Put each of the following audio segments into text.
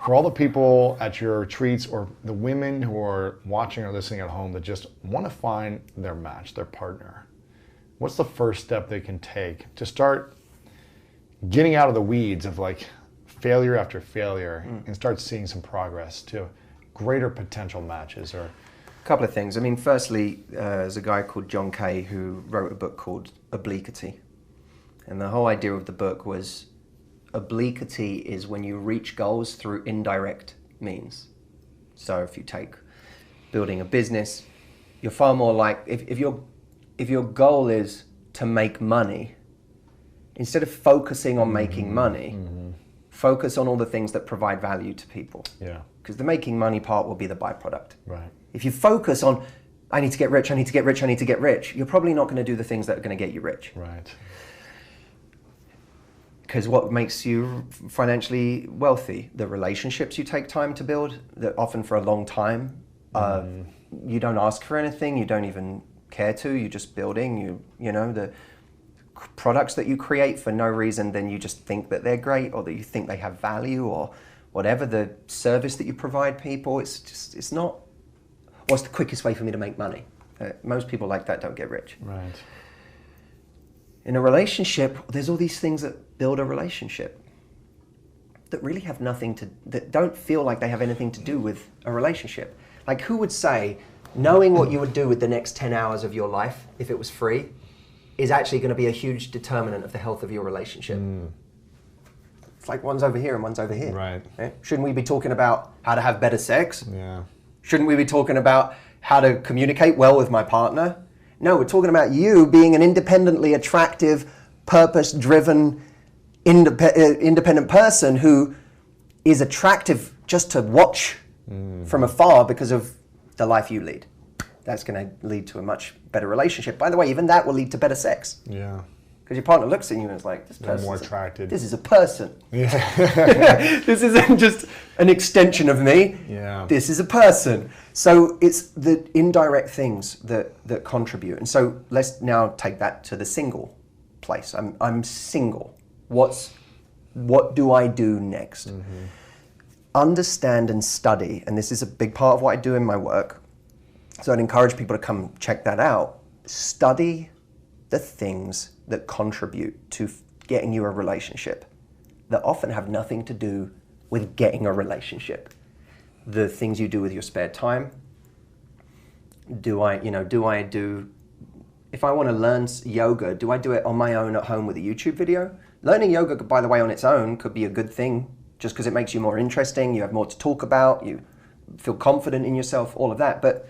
For all the people at your retreats or the women who are watching or listening at home that just want to find their match, their partner, what's the first step they can take to start getting out of the weeds of like failure after failure and start seeing some progress to greater potential matches? Or a couple of things. I mean, firstly, there's a guy called John Kay who wrote a book called Obliquity. And the whole idea of the book was obliquity is when you reach goals through indirect means. So if you take building a business, you're far more like, if your goal is to make money, instead of focusing on making money, focus on all the things that provide value to people. Yeah. Because the making money part will be the byproduct. Right. If you focus on, I need to get rich, I need to get rich, I need to get rich, you're probably not going to do the things that are going to get you rich. Right. Because what makes you financially wealthy? The relationships you take time to build, that often for a long time. You don't ask for anything, you don't even care to, you're just building, you know, the products that you create for no reason, then you just think that they're great or that you think they have value or whatever, the service that you provide people, it's not, what's the quickest way for me to make money? Most people like that don't get rich. Right. In a relationship, there's all these things that build a relationship that really have nothing to, that don't feel like they have anything to do with a relationship. Like who would say, knowing what you would do with the next 10 hours of your life, if it was free, is actually going to be a huge determinant of the health of your relationship? It's like one's over here and one's over here. Right. Shouldn't we be talking about how to have better sex? Yeah. Shouldn't we be talking about how to communicate well with my partner? No, we're talking about you being an independently attractive, purpose-driven, independent person who is attractive just to watch from afar because of the life you lead. That's going to lead to a much better relationship. By the way, even that will lead to better sex. Yeah. Because your partner looks at you and is like, this They're person more attracted. This is a person. Yeah. This isn't just an extension of me. Yeah. This is a person. So it's the indirect things that contribute. And so let's now take that to the single place. I'm single. What do I do next? Understand and study, and this is a big part of what I do in my work. So I'd encourage people to come check that out. Study the things that contribute to getting you a relationship that often have nothing to do with getting a relationship. The things you do with your spare time. If I want to learn yoga, do I do it on my own at home with a YouTube video? Learning yoga, by the way, on its own could be a good thing just because it makes you more interesting, you have more to talk about, you feel confident in yourself, all of that. But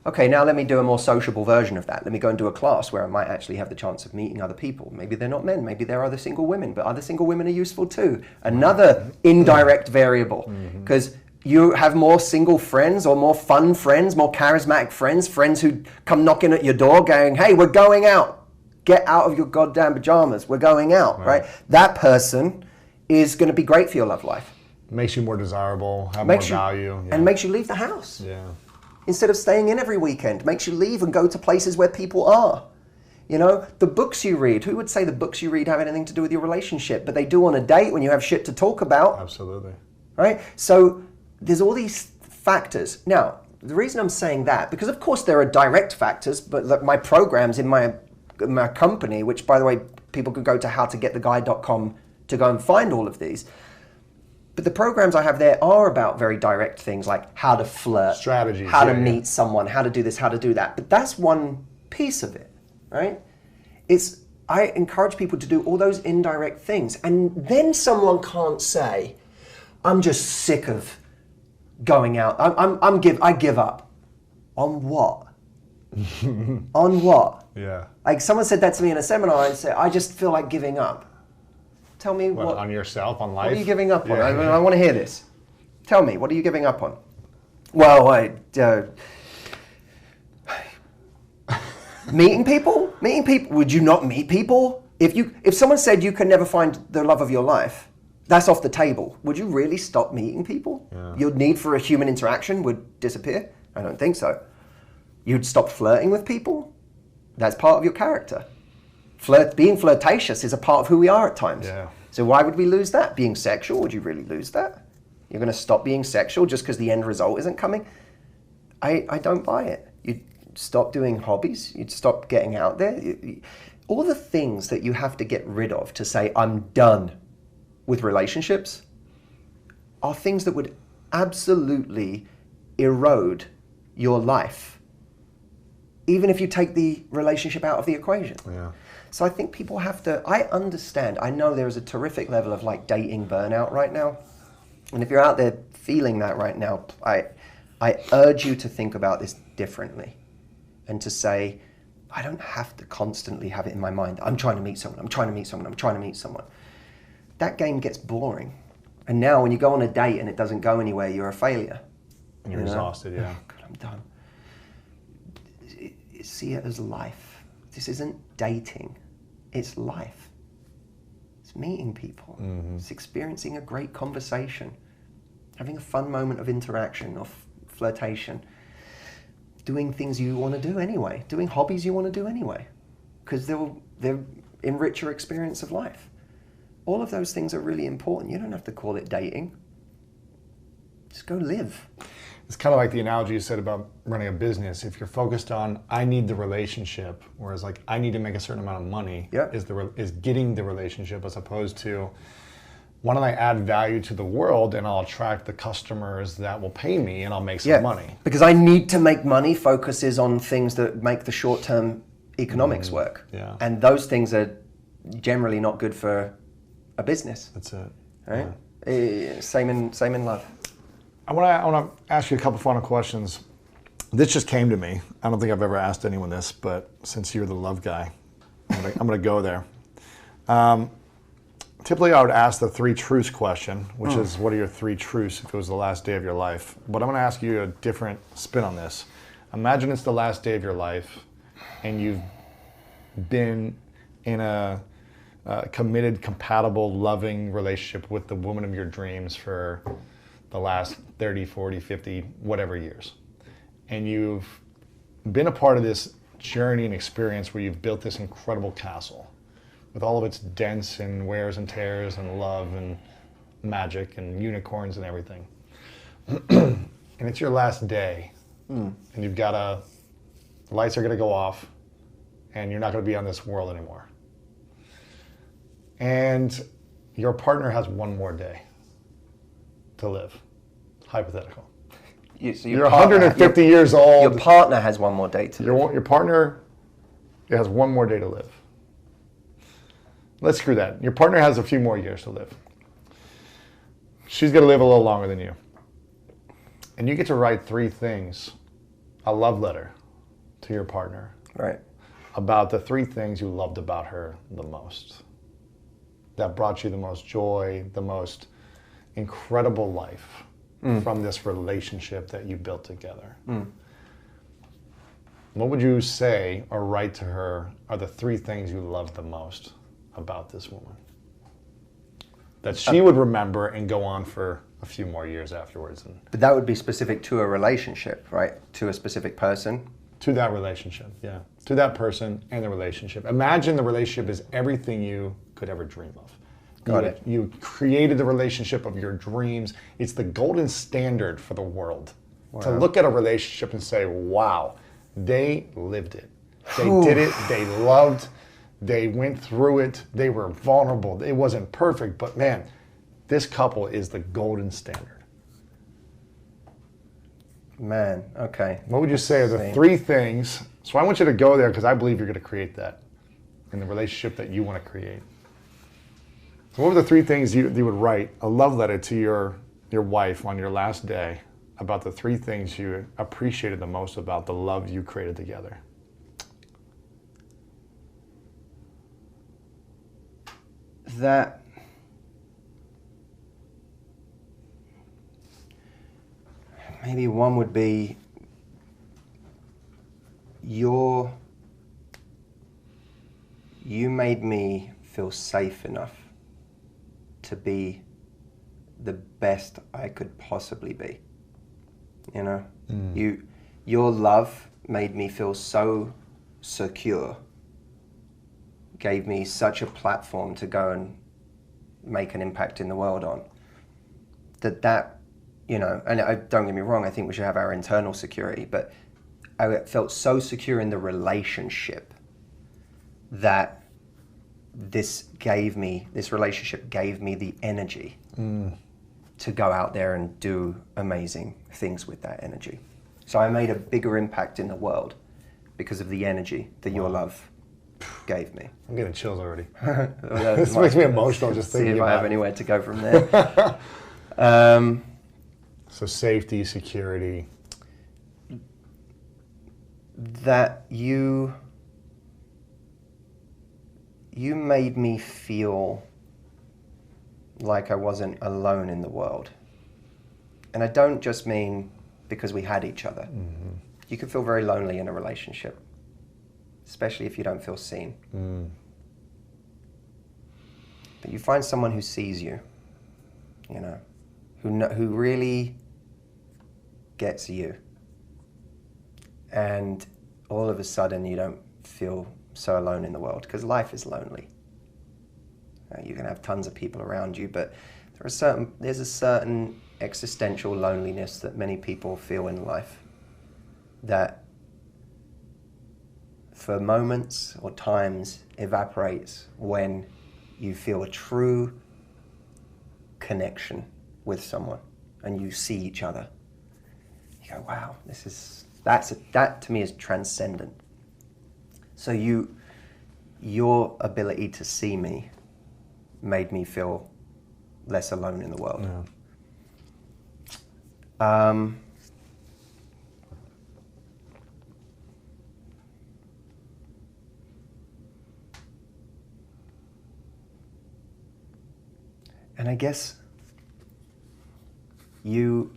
okay, now let me do a more sociable version of that. Let me go and do a class where I might actually have the chance of meeting other people. Maybe they're not men, maybe they're other single women, but other single women are useful too. Another indirect variable, because you have more single friends or more fun friends, more charismatic friends, friends who come knocking at your door going, hey, we're going out. Get out of your goddamn pajamas. We're going out, right? That person is going to be great for your love life. Makes you more desirable, have more value. And makes you leave the house. Yeah. Instead of staying in every weekend, makes you leave and go to places where people are. You know, the books you read, who would say the books you read have anything to do with your relationship? But they do on a date when you have shit to talk about. Absolutely. Right? So there's all these factors. Now, the reason I'm saying that, because of course there are direct factors, but like my programs in my company, which by the way, people could go to howtogettheguy.com to go and find all of these. But the programs I have there are about very direct things like how to flirt, strategies, how to meet someone, how to do this, how to do that. But that's one piece of it, right? I encourage people to do all those indirect things. And then someone can't say, I'm just sick of going out. I give up. On what? On what? Yeah. Like someone said that to me in a seminar and said, I just feel like giving up. Tell me what. On yourself, on life? What are you giving up on? I want to hear this. Tell me, what are you giving up on? Well, meeting people? Meeting people? Would you not meet people? If someone said you can never find the love of your life, that's off the table. Would you really stop meeting people? Yeah. Your need for a human interaction would disappear? I don't think so. You'd stop flirting with people? That's part of your character. Being flirtatious is a part of who we are at times. Yeah. So why would we lose that? Being sexual, would you really lose that? You're going to stop being sexual just because the end result isn't coming. I don't buy it. You'd stop doing hobbies. You'd stop getting out there. All the things that you have to get rid of to say, I'm done with relationships, are things that would absolutely erode your life, even if you take the relationship out of the equation. Yeah. So I think people have to, I understand, I know there is a terrific level of like dating burnout right now. And if you're out there feeling that right now, I urge you to think about this differently and to say, I don't have to constantly have it in my mind. I'm trying to meet someone, I'm trying to meet someone, I'm trying to meet someone. That game gets boring. And now when you go on a date and it doesn't go anywhere, you're a failure. And you're exhausted, yeah. Oh, God, I'm done. See it as life. This isn't dating, it's life. It's meeting people. Mm-hmm. It's experiencing a great conversation, having a fun moment of interaction or flirtation, doing things you want to do anyway, doing hobbies you want to do anyway, because they'll enrich your experience of life. All of those things are really important. You don't have to call it dating. Just go live. It's kind of like the analogy you said about running a business. If you're focused on, I need the relationship, whereas like, I need to make a certain amount of money, is getting the relationship, as opposed to, why don't I add value to the world and I'll attract the customers that will pay me and I'll make some money. Because I need to make money focuses on things that make the short-term economics work. Yeah. And those things are generally not good for a business. That's it. Right? Yeah. Same in love. I want to ask you a couple final questions. This just came to me. I don't think I've ever asked anyone this, but since you're the love guy, I'm going to go there. Typically, I would ask the 3 truths question, which is, what are your 3 truths if it was the last day of your life? But I'm going to ask you a different spin on this. Imagine it's the last day of your life, and you've been in a committed, compatible, loving relationship with the woman of your dreams for the last 30, 40, 50, whatever years. And you've been a part of this journey and experience where you've built this incredible castle with all of its dents and wears and tears and love and magic and unicorns and everything. And it's your last day. And you've got the lights are gonna go off and you're not gonna be on this world anymore. And your partner has one more day to live. Hypothetical. You're 150 years old. Your partner has one more day to live. Your partner has one more day to live. Let's screw that. Your partner has a few more years to live. She's going to live a little longer than you. And you get to write 3 things, a love letter to your partner. Right. About the 3 things you loved about her the most. That brought you the most joy, the most incredible life from this relationship that you built together. What would you say or write to her are the 3 things you love the most about this woman that she would remember and go on for a few more years afterwards? But that would be specific to a relationship, right? To a specific person? To that relationship, yeah. To that person and the relationship. Imagine the relationship is everything you could ever dream of. Got it. You created the relationship of your dreams. It's the golden standard for the world. Wow. To look at a relationship and say, wow, they lived it. They did it, they loved, they went through it, they were vulnerable. It wasn't perfect, but man, this couple is the golden standard. Man, okay. What would you say are the 3 things? So I want you to go there because I believe you're going to create that in the relationship that you want to create. So what were the 3 things you would write a love letter to your wife on your last day about the 3 things you appreciated the most about the love you created together? That maybe one would be you made me feel safe enough to be the best I could possibly be. You know, your love made me feel so secure, gave me such a platform to go and make an impact in the world on, that you know, and don't get me wrong, I think we should have our internal security, but I felt so secure in the relationship that this relationship gave me the energy to go out there and do amazing things with that energy. So I made a bigger impact in the world because of the energy that your love gave me. I'm getting chills already. This makes me emotional just thinking about it. See if I have anywhere to go from there. So safety, security. That you made me feel like I wasn't alone in the world. And I don't just mean because we had each other. Mm-hmm. You can feel very lonely in a relationship, especially if you don't feel seen. But you find someone who sees you, you know, who really gets you. And all of a sudden you don't feel so alone in the world, because life is lonely. You can have tons of people around you, but there's a certain existential loneliness that many people feel in life that for moments or times evaporates when you feel a true connection with someone and you see each other. You go, wow, that to me is transcendent. So your ability to see me made me feel less alone in the world. Yeah. And I guess you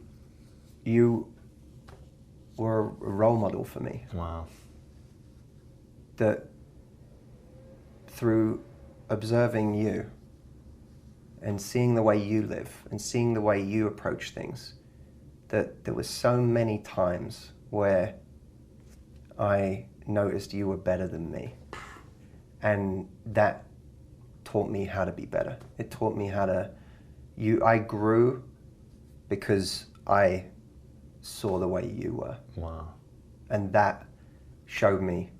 were a role model for me. Wow. That through observing you and seeing the way you live and seeing the way you approach things, that there were so many times where I noticed you were better than me. And that taught me how to be better. It taught me how to, I grew because I saw the way you were. Wow. And that showed me,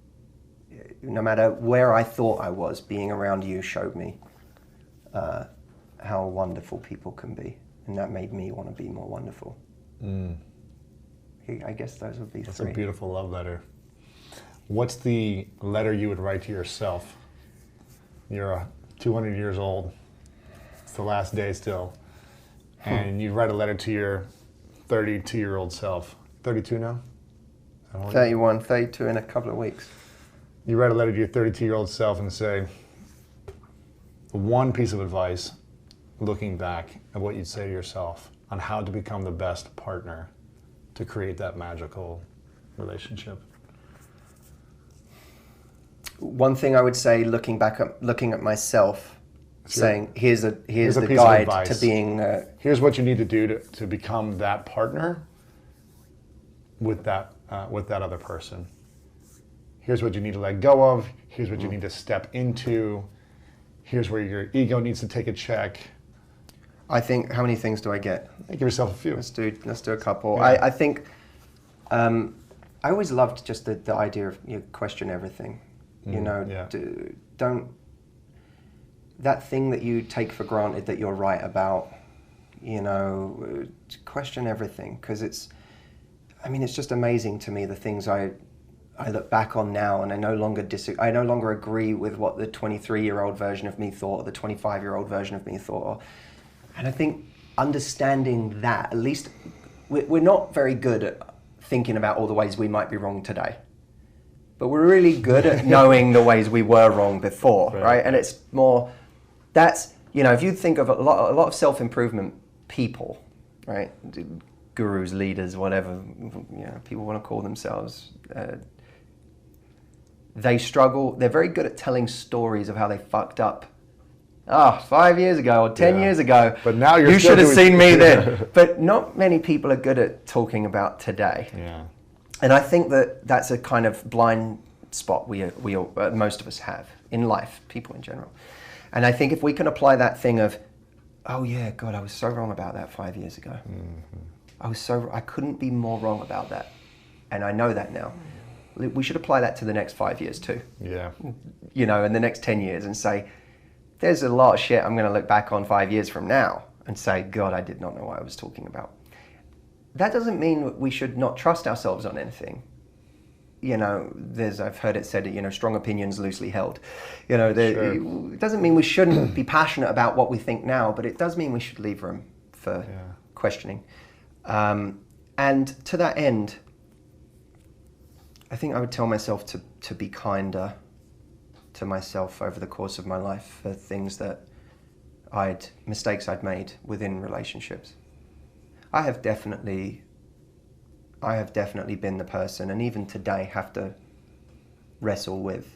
no matter where I thought I was, being around you showed me how wonderful people can be. And that made me want to be more wonderful. I guess those would be That's three. a beautiful love letter. What's the letter you would write to yourself? You're 200 years old. It's the last day still. And you write a letter to your 32-year-old self. 32 now? 31, 32 in a couple of weeks. You write a letter to your 32-year-old self and say, one piece of advice, looking back at what you'd say to yourself on how to become the best partner to create that magical relationship. One thing I would say, looking at myself, saying, here's the piece of guide advice. to being... here's what you need to do to become that partner with that other person. Here's what you need to let go of. Here's what you need to step into. Here's where your ego needs to take a check. I think, how many things do I get? Give yourself a few. Let's do a couple. Yeah. I think, I always loved just the idea of question everything. Yeah. Don't, that thing that you take for granted that you're right about, question everything, because it's just amazing to me the things I look back on now, and I no longer agree with what the 23-year-old version of me thought or the 25-year-old version of me thought. And I think understanding that, at least we're not very good at thinking about all the ways we might be wrong today. But we're really good at knowing the ways we were wrong before, right? And it's more, that's, if you think of a lot of self-improvement people, right? Gurus, leaders, whatever, people want to call themselves, they struggle, they're very good at telling stories of how they fucked up 5 years ago or 10 years ago. But now you should have seen me then. But not many people are good at talking about today. Yeah. And I think that's a kind of blind spot we most of us have in life, people in general. And I think if we can apply that thing of, oh yeah, God, I was so wrong about that 5 years ago. Mm-hmm. I couldn't be more wrong about that. And I know that now. We should apply that to the next 5 years too. Yeah. You know, in the next 10 years and say, there's a lot of shit I'm going to look back on 5 years from now and say, God, I did not know what I was talking about. That doesn't mean we should not trust ourselves on anything. You know, I've heard it said, you know, strong opinions loosely held. You know, it doesn't mean we shouldn't be passionate about what we think now, but it does mean we should leave room for questioning. And to that end, I think I would tell myself to be kinder to myself over the course of my life for things that mistakes I'd made within relationships. I have definitely been the person, and even today have to wrestle with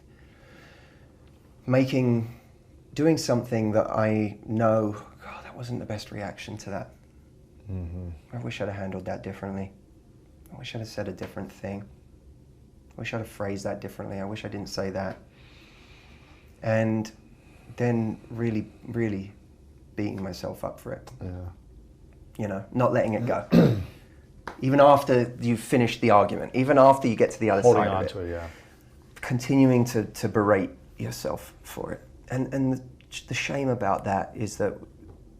doing something that I know, God, that wasn't the best reaction to that. Mm-hmm. I wish I'd have handled that differently. I wish I'd have said a different thing. I wish I'd have phrased that differently. I wish I didn't say that. And then really, really beating myself up for it. Yeah. You know, not letting it go. Even after you've finished the argument, even after you get to the other side of it. Holding on to it, yeah. Continuing to berate yourself for it. And the shame about that is that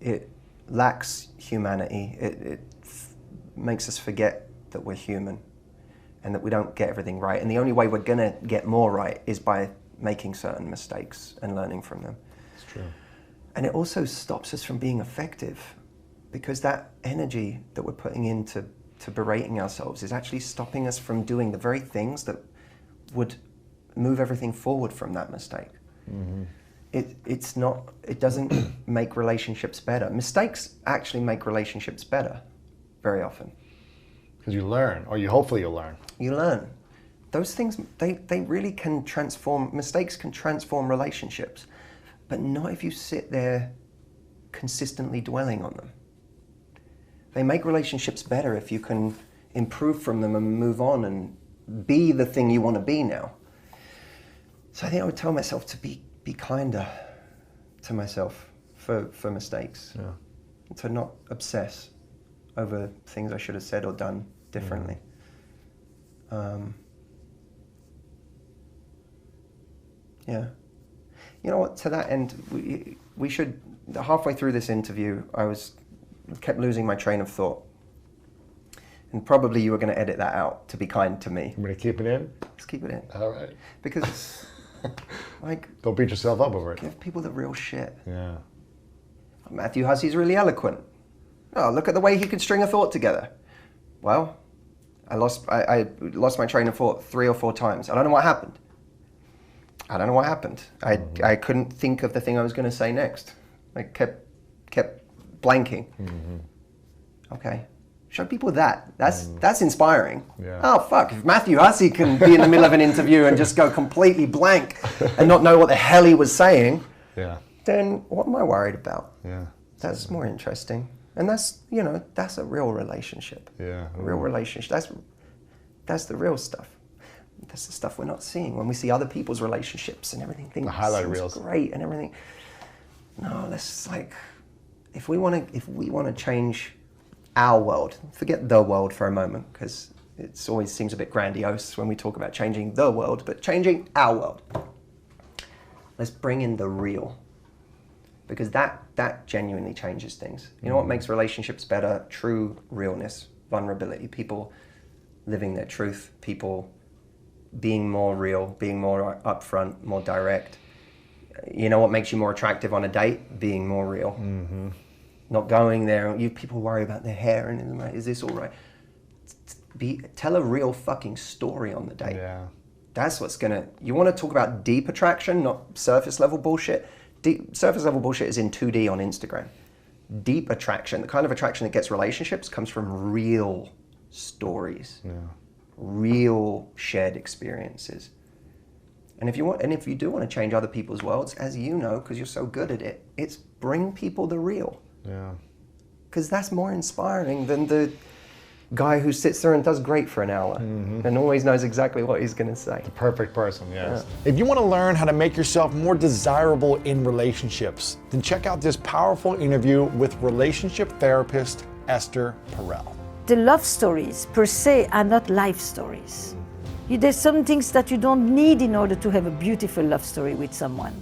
it lacks humanity. It makes us forget that we're human and that we don't get everything right. And the only way we're going to get more right is by making certain mistakes and learning from them. It's true. And it also stops us from being effective, because that energy that we're putting into berating ourselves is actually stopping us from doing the very things that would move everything forward from that mistake. Mm-hmm. It doesn't make relationships better. Mistakes actually make relationships better very often. Because you learn, or hopefully you'll learn. You learn. Those things, they really can transform, mistakes can transform relationships, but not if you sit there consistently dwelling on them. They make relationships better if you can improve from them and move on and be the thing you want to be now. So I think I would tell myself to be kinder to myself for mistakes. Yeah. And to not obsess over things I should have said or done differently. Yeah. You know what, to that end, we should, halfway through this interview, I kept losing my train of thought. And probably you were going to edit that out to be kind to me. I'm going to keep it in? Let's keep it in. All right. Because, don't beat yourself up over it. Give people the real shit. Yeah. Matthew Hussey's really eloquent. Oh, look at the way he could string a thought together. Well, I lost my train of thought 3 or 4 times. I don't know what happened. I couldn't think of the thing I was going to say next. I kept blanking. Mm-hmm. Okay. Show people that. That's inspiring. Yeah. Oh, fuck. If Matthew Hussey can be in the middle of an interview and just go completely blank and not know what the hell he was saying, then what am I worried about? Yeah. That's more interesting. And that's a real relationship. Yeah. A real relationship. That's the real stuff. That's the stuff we're not seeing when we see other people's relationships and everything. The highlight reels. Great and everything. No, let's if we want to change our world, forget the world for a moment, because it always seems a bit grandiose when we talk about changing the world, but changing our world. Let's bring in the real, because that genuinely changes things. You know what makes relationships better? True realness, vulnerability, people living their truth, people being more real, being more upfront, more direct. You know what makes you more attractive on a date? Being more real. Mm-hmm. Not going there. People worry about their hair and is this all right? Tell a real fucking story on the date. Yeah. That's what's you want to talk about deep attraction, not surface level bullshit. Surface level bullshit is in 2D on Instagram. Deep attraction, the kind of attraction that gets relationships, comes from real stories. Yeah. Real shared experiences. And if you do want to change other people's worlds, as you know, because you're so good at it, it's bring people the real. Yeah. Because that's more inspiring than the guy who sits there and does great for an hour and always knows exactly what he's going to say. The perfect person, yes. Yeah. If you want to learn how to make yourself more desirable in relationships, then check out this powerful interview with relationship therapist Esther Perel. the love stories per se are not life stories. There's some things that you don't need in order to have a beautiful love story with someone.